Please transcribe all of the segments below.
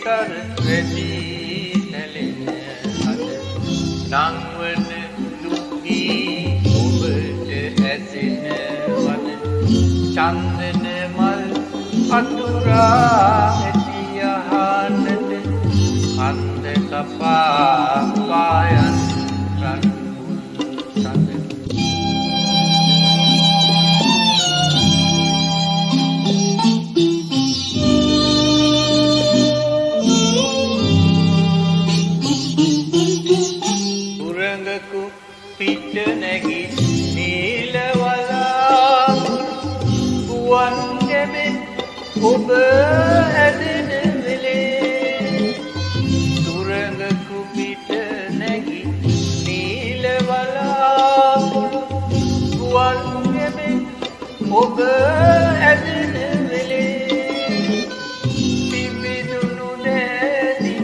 සර රැදී නැලෙන අද නංවන දුක්ගී ඔබට ඇසෙන වන චන්දන මල් අතුරා ඇතියහනද අන්ද කපා පායන් රන් සඳ උරඟකු පිට නැගි නීලවලාකුළු ගුවන් ගැමෙන් ඔබ ඇදෙන වෙලේ උරඟකු පිට නැගි නීලවලාකුළු ගුවන් ගැමෙන් ඔබ ඇදෙන වෙලේ පිබිදුණු නැති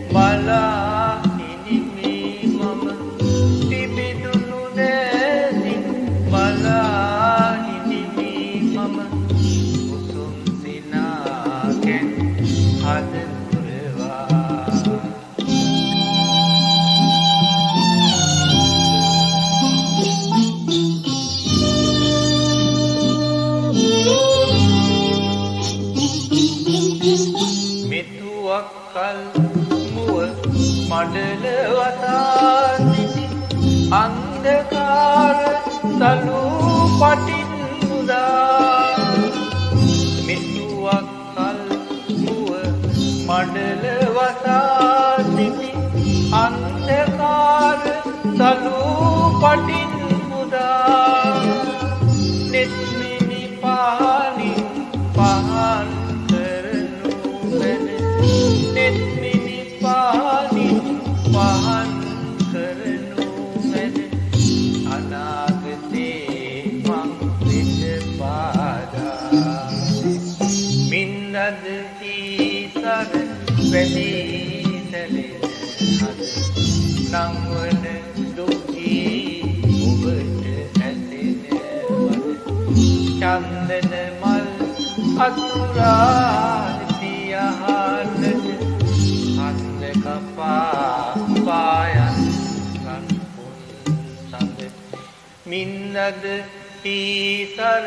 බලා මෙතුවක්කල් මුව මඩල වතා සිටි අන්ධකාර සලු පටින් මුදා මෙතුවක්කල් මුව මඩල වතා සිටි අන්ධකාර සලු පටින් මුදා නෙත්මිනි පහනින් පහන් නෙත්මිනි පානින් පහන් කරනු මැන අනාගතේ මං වෙත පාදා මින්නද සීසර වැදී සැලෙන හද නංවන දුක්ගී ඔබට ඇසෙන වන චන්දන මල් අතුරා පායන් රන්පුන් සඳ මින්නද තීසර